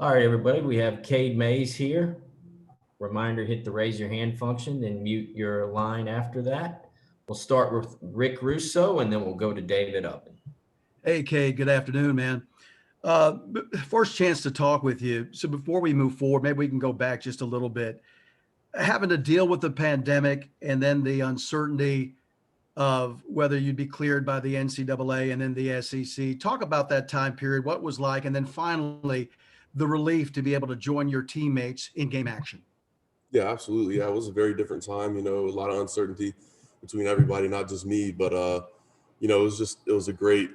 All right, everybody, we have Cade Mays here. Reminder, hit the raise your hand function, then mute your line after that. We'll start with Rick Russo, and then we'll go to David Upton. Hey, Cade, good afternoon, man. First chance to talk with you. So before we move forward, maybe we can go back just a little bit. Having to deal with the pandemic and then the uncertainty of whether you'd be cleared by the NCAA and then the SEC. Talk about that time period, what it was like, and then finally the relief to be able to join your teammates in game action. Yeah, absolutely. Yeah, it was a very different time, a lot of uncertainty between everybody, not just me, but, it was a great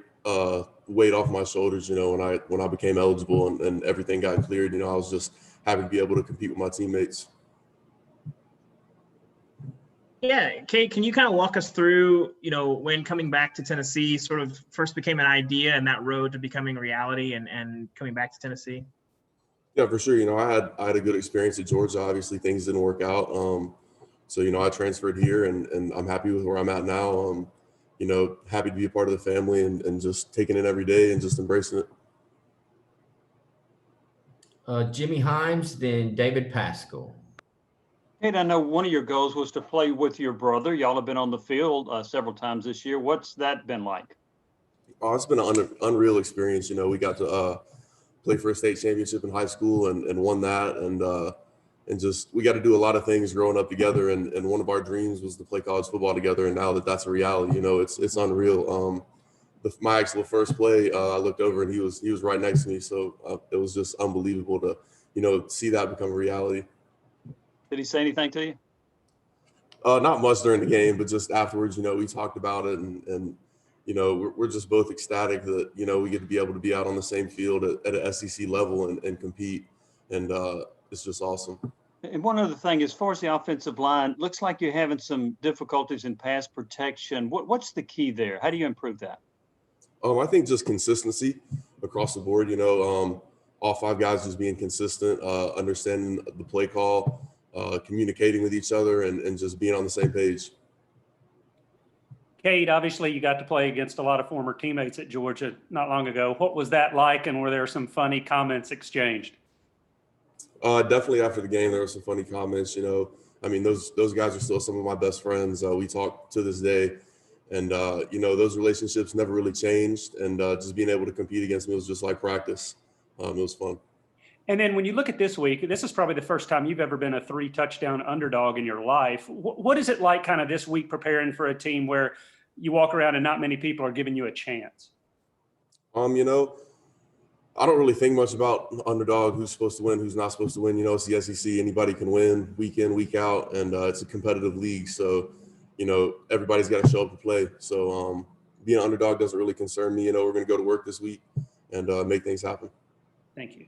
weight off my shoulders, when I became eligible and everything got cleared, I was just happy to be able to compete with my teammates. Yeah, Cade, can you kind of walk us through, when coming back to Tennessee sort of first became an idea and that road to becoming reality and coming back to Tennessee? Yeah, for sure. I had a good experience at Georgia. Obviously, things didn't work out. So, I transferred here and I'm happy with where I'm at now. Happy to be a part of the family and just taking it every day and just embracing it. Jimmy Himes, then David Pascal. Cade, I know one of your goals was to play with your brother. Y'all have been on the field several times this year. What's that been like? Oh, it's been an unreal experience. We got to play for a state championship in high school and won that. And just we got to do a lot of things growing up together. And one of our dreams was to play college football together. And now that's a reality, it's unreal. My actual first play, I looked over and he was right next to me. So it was just unbelievable to, see that become a reality. Did he say anything to you? Not much during the game, but just afterwards, we talked about it and we're just both ecstatic that, we get to be able to be out on the same field at an SEC level and compete. And it's just awesome. And one other thing, as far as the offensive line, looks like you're having some difficulties in pass protection. What's the key there? How do you improve that? I think just consistency across the board, all five guys just being consistent, understanding the play call, communicating with each other and just being on the same page. Cade, obviously you got to play against a lot of former teammates at Georgia not long ago. What was that like, and were there some funny comments exchanged? Definitely after the game, there were some funny comments. Those guys are still some of my best friends. We talk to this day, and those relationships never really changed. And just being able to compete against me was just like practice. It was fun. And then when you look at this week, this is probably the first time you've ever been a 3-touchdown underdog in your life. What is it like kind of this week preparing for a team where you walk around and not many people are giving you a chance? I don't really think much about underdog, who's supposed to win, who's not supposed to win. It's the SEC. Anybody can win week in, week out, and it's a competitive league. So, everybody's got to show up to play. So being an underdog doesn't really concern me. We're going to go to work this week and make things happen. Thank you.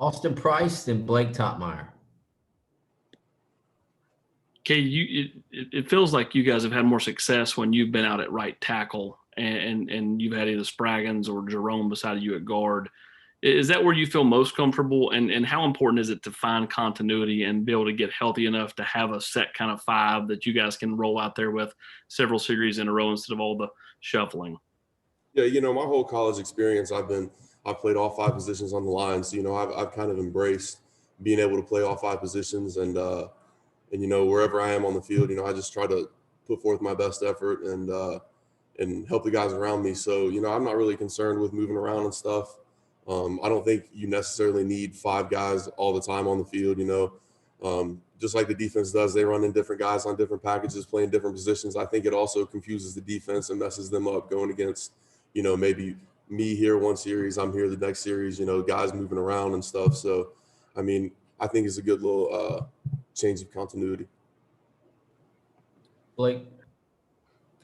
Austin Price, then Blake Topmeyer. Cade, it feels like you guys have had more success when you've been out at right tackle and you've had either Spraggins or Jerome beside you at guard. Is that where you feel most comfortable? And how important is it to find continuity and be able to get healthy enough to have a set kind of five that you guys can roll out there with several series in a row instead of all the shuffling? Yeah, my whole college experience, I've played all five positions on the line. So, I've kind of embraced being able to play all five positions and wherever I am on the field, I just try to put forth my best effort and help the guys around me. So, I'm not really concerned with moving around and stuff. I don't think you necessarily need five guys all the time on the field, just like the defense does. They run in different guys on different packages, playing different positions. I think it also confuses the defense and messes them up going against, maybe me here one series, I'm here the next series, guys moving around and stuff. So, I think it's a good little change of continuity. Blake?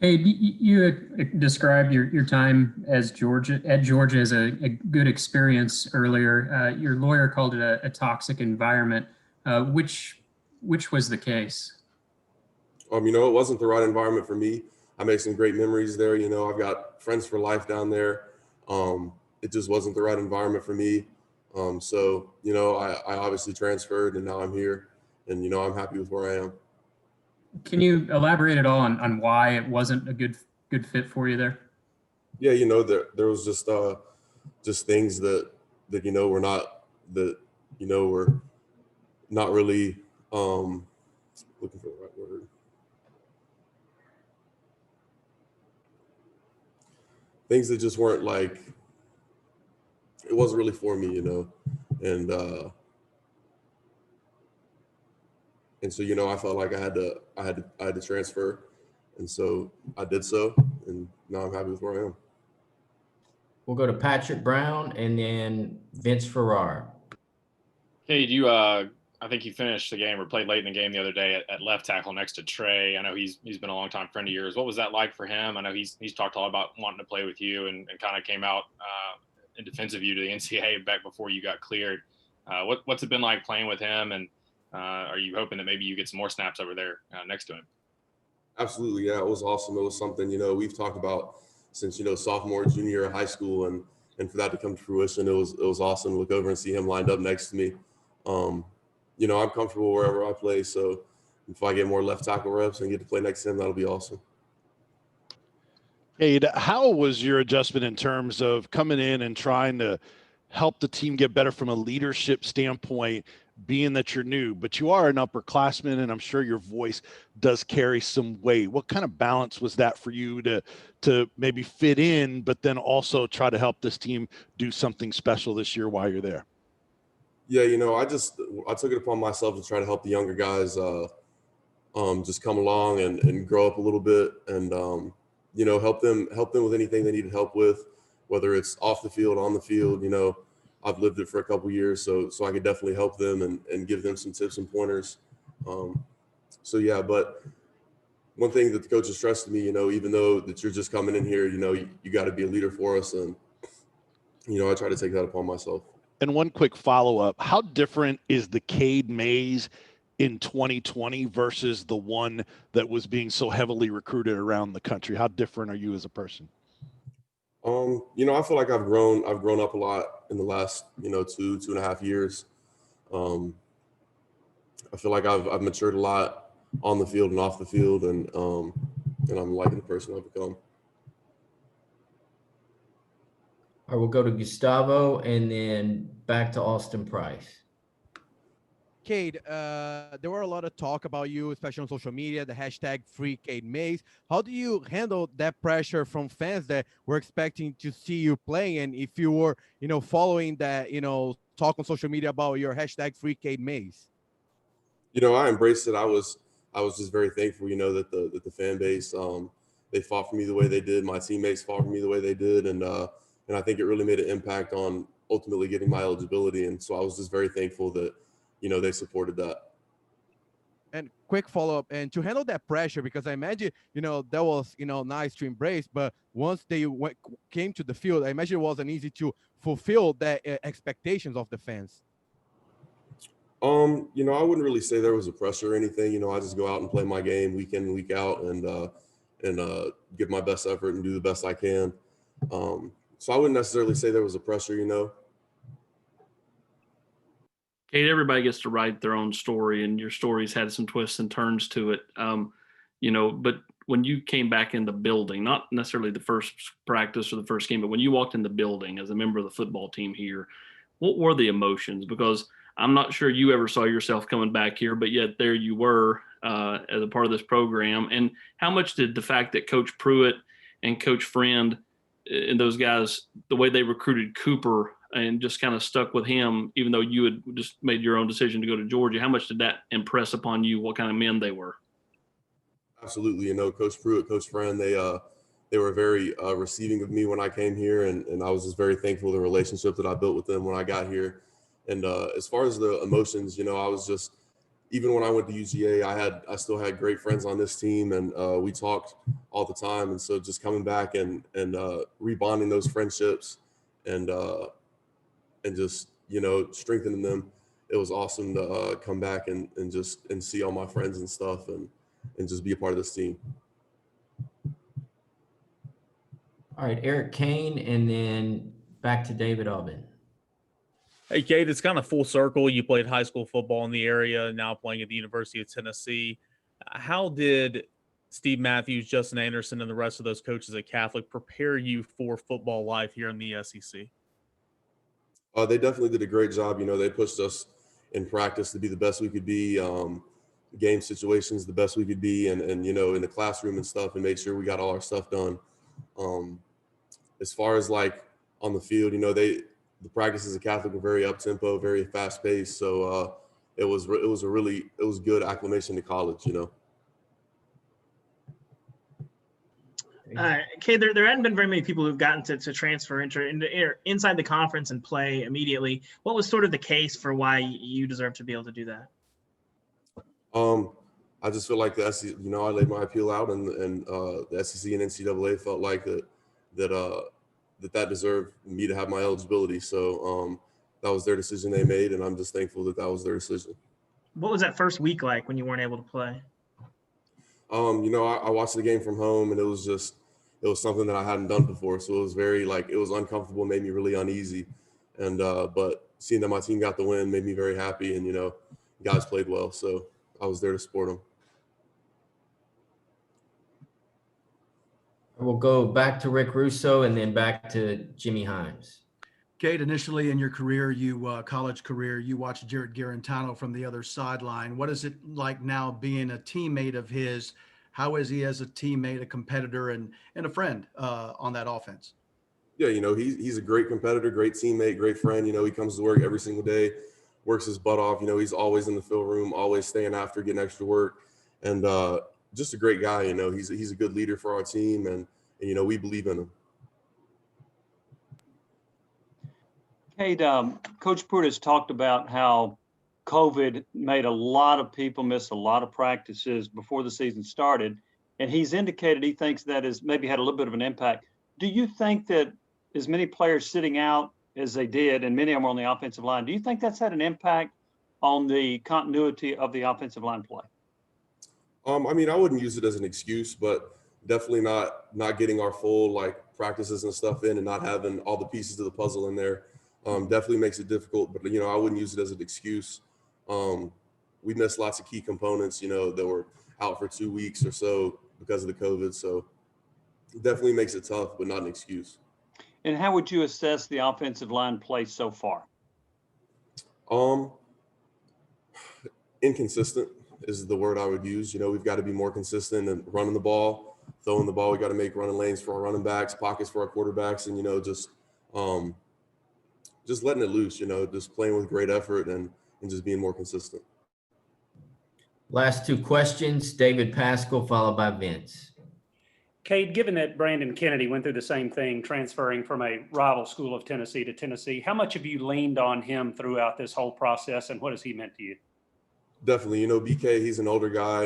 Cade, you had described your time at Georgia as a good experience earlier. Your lawyer called it a toxic environment. Which was the case? It wasn't the right environment for me. I made some great memories there. I've got friends for life down there. It just wasn't the right environment for me. So, I obviously transferred and now I'm here and, I'm happy with where I am. Can you elaborate at all on why it wasn't a good fit for you there? Yeah, there was just things that that we're not really looking for the right word. Things that just weren't like, it wasn't really for me, and so I felt like I had to transfer, and so I did so, and now I'm happy with where I am. We'll go to Patrick Brown and then Vince Farrar. Cade, I think you finished the game or played late in the game the other day at left tackle next to Trey. I know he's been a longtime friend of yours. What was that like for him? I know he's talked a lot about wanting to play with you and kind of came out in defense of you to the NCAA back before you got cleared. What's it been like playing with him? And are you hoping that maybe you get some more snaps over there next to him? Absolutely. Yeah, it was awesome. It was something, we've talked about since, sophomore, junior year of high school, and for that to come to fruition, it was awesome to look over and see him lined up next to me. I'm comfortable wherever I play, so if I get more left tackle reps and get to play next to him, that'll be awesome. Cade, how was your adjustment in terms of coming in and trying to help the team get better from a leadership standpoint, being that you're new, but you are an upperclassman, and I'm sure your voice does carry some weight? What kind of balance was that for you to maybe fit in, but then also try to help this team do something special this year while you're there? Yeah, I took it upon myself to try to help the younger guys just come along and grow up a little bit, and help them with anything they needed help with, whether it's off the field, on the field. I've lived it for a couple years, so I could definitely help them and give them some tips and pointers. Yeah, but one thing that the coach has stressed to me, even though that you're just coming in here, you got to be a leader for us, and I try to take that upon myself. And one quick follow-up, how different is the Cade Mays in 2020 versus the one that was being so heavily recruited around the country? How different are you as a person? I feel like I've grown up a lot in the last, 2.5 years. I feel like I've matured a lot on the field and off the field, and I'm liking the person I've become. All right, we'll go to Gustavo and then back to Austin Price. Cade, there were a lot of talk about you, especially on social media, the hashtag free Cade Mays. How do you handle that pressure from fans that were expecting to see you playing? And if you were, following that, talk on social media about your hashtag free Cade Mays? I embraced it. I was just very thankful, that the fan base, they fought for me the way they did. My teammates fought for me the way they did. And I think it really made an impact on ultimately getting my eligibility. And so I was just very thankful that, they supported that. And quick follow-up, and to handle that pressure, because I imagine, that was, nice to embrace, but once they came to the field, I imagine it wasn't easy to fulfill the expectations of the fans. I wouldn't really say there was a pressure or anything. I just go out and play my game week in and week out, and give my best effort and do the best I can. So I wouldn't necessarily say there was a pressure, Cade, everybody gets to write their own story, and your story's had some twists and turns to it. But when you came back in the building, not necessarily the first practice or the first game, but when you walked in the building as a member of the football team here, what were the emotions? Because I'm not sure you ever saw yourself coming back here, but yet there you were as a part of this program. And how much did the fact that Coach Pruitt and Coach Friend and those guys, the way they recruited Cooper and just kind of stuck with him, even though you had just made your own decision to go to Georgia, how much did that impress upon you, what kind of men they were? Absolutely. Coach Pruitt, Coach Friend, they were very receiving of me when I came here, and I was just very thankful for the relationship that I built with them when I got here. And as far as the emotions, I was just, even when I went to UGA, I still had great friends on this team, and we talked all the time. And so just coming back and rebonding those friendships and just, strengthening them, it was awesome to come back and see all my friends and stuff and just be a part of this team. All right, Eric Kane, and then back to David Ubben. Hey, Cade, it's kind of full circle. You played high school football in the area, now playing at the University of Tennessee. How did Steve Matthews, Justin Anderson, and the rest of those coaches at Catholic prepare you for football life here in the SEC? They definitely did a great job. You know, they pushed us in practice to be the best we could be, game situations the best we could be, and you know, in the classroom and stuff, and made sure we got all our stuff done. As far as like on the field, you know, the practices at Catholic were very up tempo, very fast paced. So it was good acclimation to college. You know. Cade, there hadn't been very many people who've gotten to transfer inside the conference and play immediately. What was sort of the case for why you deserve to be able to do that? I just feel like the SEC, you know, I laid my appeal out, and the SEC and NCAA felt like that deserved me to have my eligibility. So that was their decision they made, and I'm just thankful that was their decision. What was that first week like when you weren't able to play? You know, I watched the game from home, and it was something that I hadn't done before. So it was it was uncomfortable, made me really uneasy. And but seeing that my team got the win made me very happy, and you know, guys played well, so I was there to support them. We'll go back to Rick Russo and then back to Jimmy Himes. Cade, initially in your career, college career, you watched Jared Garantano from the other sideline. What is it like now being a teammate of his? How is he as a teammate, a competitor, and a friend on that offense? Yeah, you know, he's a great competitor, great teammate, great friend. You know, he comes to work every single day, works his butt off. You know, he's always in the film room, always staying after, getting extra work, and just a great guy. You know, he's a good leader for our team, and you know, we believe in him. Cade, Coach Pruitt has talked about how COVID made a lot of people miss a lot of practices before the season started, and he's indicated he thinks that has maybe had a little bit of an impact. Do you think that as many players sitting out as they did, and many of them are on the offensive line, do you think that's had an impact on the continuity of the offensive line play? I mean, I wouldn't use it as an excuse, but definitely not getting our full like practices and stuff in, and not having all the pieces of the puzzle in there definitely makes it difficult. But you know, I wouldn't use it as an excuse. We missed lots of key components, you know, that were out for 2 weeks or so because of the COVID. So it definitely makes it tough, but not an excuse. And how would you assess the offensive line play so far? Inconsistent is the word I would use. You know, we've got to be more consistent in running the ball, throwing the ball. We got to make running lanes for our running backs, pockets for our quarterbacks, and you know, just letting it loose. You know, just playing with great effort and just being more consistent. Last two questions, David Pascal, followed by Vince. Cade, given that Brandon Kennedy went through the same thing, transferring from a rival school of Tennessee to Tennessee, how much have you leaned on him throughout this whole process, and what has he meant to you? Definitely, you know, BK, he's an older guy.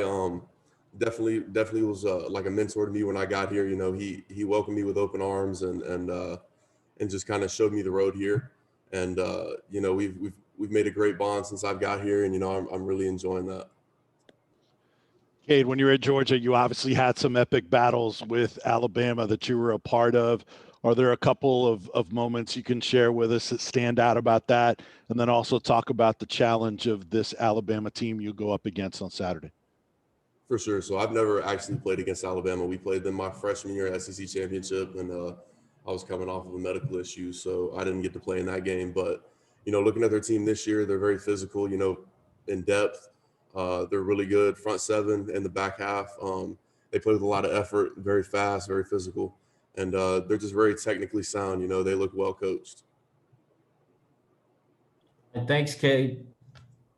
Definitely was like a mentor to me when I got here. You know, he welcomed me with open arms and just kind of showed me the road here. And you know, we've made a great bond since I've got here, and you know, I'm really enjoying that. Cade, when you were at Georgia, you obviously had some epic battles with Alabama that you were a part of. Are there a couple of moments you can share with us that stand out about that? And then also talk about the challenge of this Alabama team you go up against on Saturday. For sure. So I've never actually played against Alabama. We played them my freshman year at SEC championship, and I was coming off of a medical issue, so I didn't get to play in that game. But, you know, looking at their team this year, they're very physical, you know, in depth. They're really good front seven and the back half. They play with a lot of effort, very fast, very physical, and they're just very technically sound. You know, they look well coached. And thanks, Cade.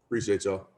Appreciate y'all.